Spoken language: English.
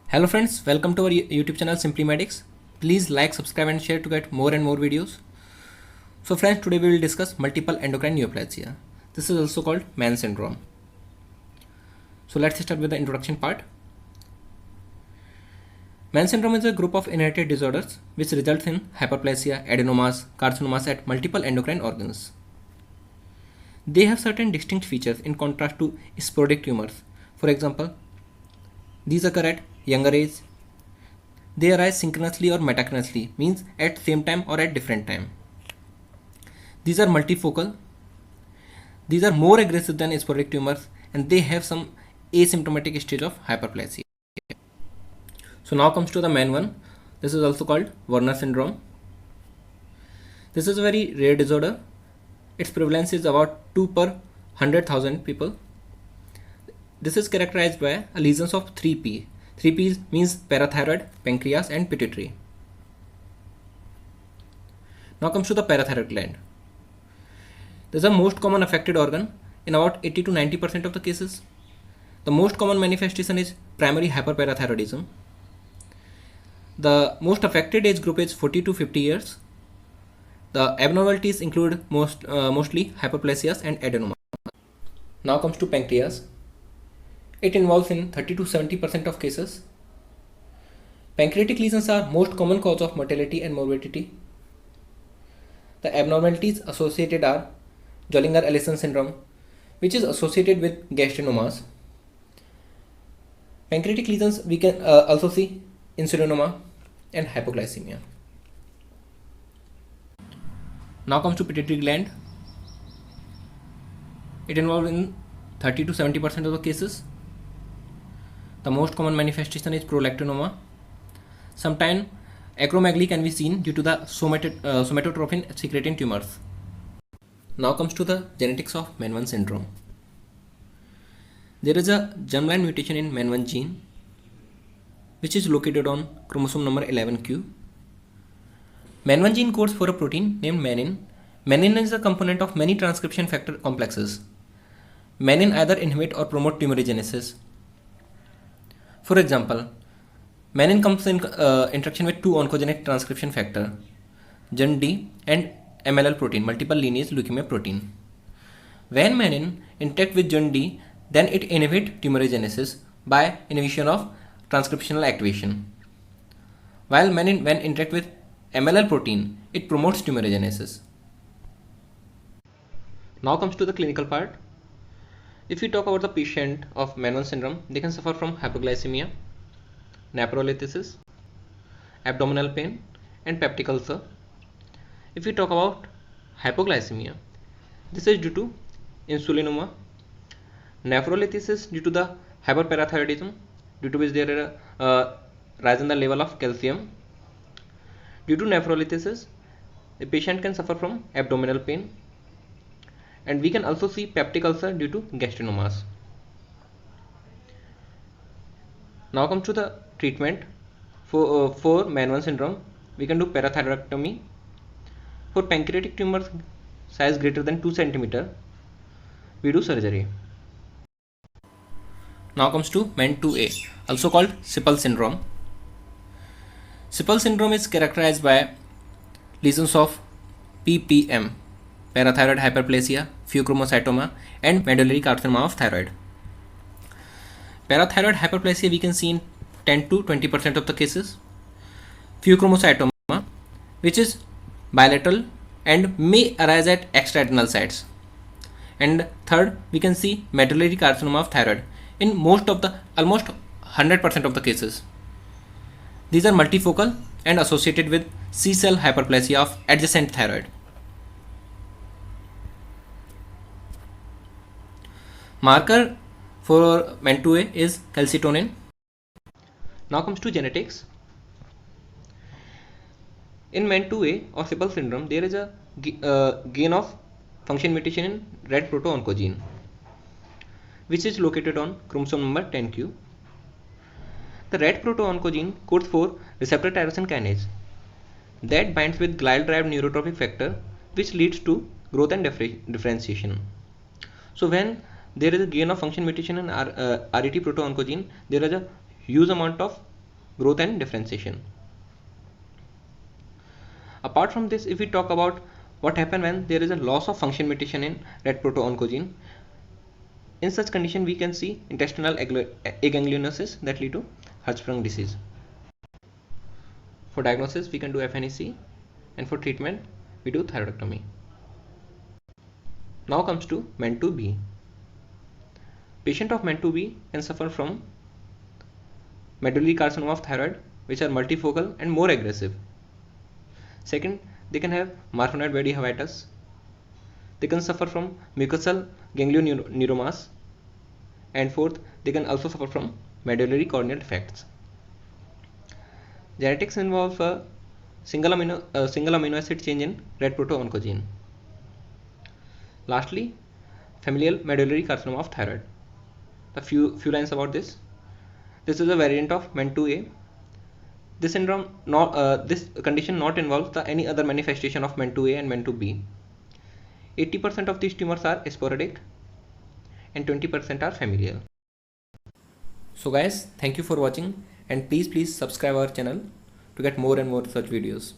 Hello friends, welcome to our YouTube channel Simply Medics. Please like, subscribe and share to get more and more videos. So friends, today we will discuss multiple endocrine neoplasia. This is also called Mann syndrome. So let's start with the introduction part. Mann syndrome is a group of inherited disorders which results in hyperplasia, adenomas, carcinomas at multiple endocrine organs. They have certain distinct features in contrast to sporadic tumors. For example, these occur at younger age. They arise synchronously or metachronously, means at same time or at different time. These are multifocal. These are more aggressive than sporadic tumors and they have some asymptomatic stage of hyperplasia. So now comes to the main one. This is also called Werner syndrome. This is a very rare disorder. Its prevalence is about 2 per 100,000 people. This is characterized by lesions of 3P. 3P means parathyroid, pancreas and pituitary. Now comes to the parathyroid gland. This is the most common affected organ in about 80 to 90% of the cases. The most common manifestation is primary hyperparathyroidism. The most affected age group is 40 to 50 years. The abnormalities include mostly hyperplasias and adenoma. Now comes to pancreas. It involves in 30 to 70% of cases. Pancreatic lesions are most common cause of mortality and morbidity. The abnormalities associated are Zollinger-Ellison syndrome, which is associated with gastrinomas. Pancreatic lesions we can also see insulinoma and hypoglycemia. Now comes to pituitary gland. It involves in 30 to 70% of the cases. The most common manifestation is prolactinoma. Sometimes acromegaly can be seen due to the somatotropin secreting tumors. Now comes to the genetics of MEN1 syndrome. There is a germline mutation in MEN1 gene which is located on chromosome number 11q. MEN1 gene codes for a protein named menin. Menin is a component of many transcription factor complexes. Menin either inhibit or promote tumorigenesis. For example, menin comes in interaction with two oncogenic transcription factor, GND and MLL protein, multiple lineage leukemia protein. When menin interact with GND, then it inhibit tumorigenesis by inhibition of transcriptional activation. While menin when interact with MLL protein, it promotes tumorigenesis. Now comes to the clinical part. If we talk about the patient of MEN1 syndrome, they can suffer from hypoglycemia, nephrolysis, abdominal pain and peptic ulcer. If we talk about hypoglycemia, this is due to insulinoma, nephrolysis due to the hyperparathyroidism, due to which there is a rise in the level of calcium. Due to nephrolysis, the patient can suffer from abdominal pain, and we can also see peptic ulcer due to gastrinomas. Now comes to the treatment for MEN1 syndrome. We can do parathyroidectomy. For pancreatic tumors size greater than 2 cm, we do surgery. Now comes to MEN2A, also called Sippel syndrome. Sippel syndrome is characterized by lesions of PPM, parathyroid hyperplasia, pheochromocytoma and medullary carcinoma of thyroid. Parathyroid hyperplasia we can see in 10 to 20% of the cases. Pheochromocytoma, which is bilateral and may arise at extrarenal sites. And third, we can see medullary carcinoma of thyroid in almost 100% of the cases. These are multifocal and associated with C-cell hyperplasia of adjacent thyroid. Marker for MEN2A is calcitonin. Now comes to genetics. In MEN2A or Sippel syndrome, there is a gain of function mutation in red proto-oncogene, which is located on chromosome number 10q. The red proto-oncogene codes for receptor tyrosine kinase that binds with glial-derived neurotrophic factor, which leads to growth and differentiation. So when there is a gain of function mutation in RET proto-oncogene, there is a huge amount of growth and differentiation. Apart from this, if we talk about what happens when there is a loss of function mutation in red proto-oncogene, in such condition we can see intestinal aganglionosis that lead to Hirschsprung disease. For diagnosis we can do FNEC, and for treatment we do thyroidectomy. Now comes to MEN2B. Patient of MEN2B can suffer from medullary carcinoma of thyroid, which are multifocal and more aggressive. Second, they can have Marfanoid body hiatus. They can suffer from mucosal ganglioneuromas. And fourth, they can also suffer from medullary corneal defects. Genetics involve a single amino acid change in red proto-oncogene. Lastly, familial medullary carcinoma of thyroid. A few lines about this. This is a variant of MEN2A. This condition not involves any other manifestation of MEN2A and MEN2B. 80% of these tumors are sporadic and 20% are familial. So guys, thank you for watching, and please subscribe our channel to get more and more such videos.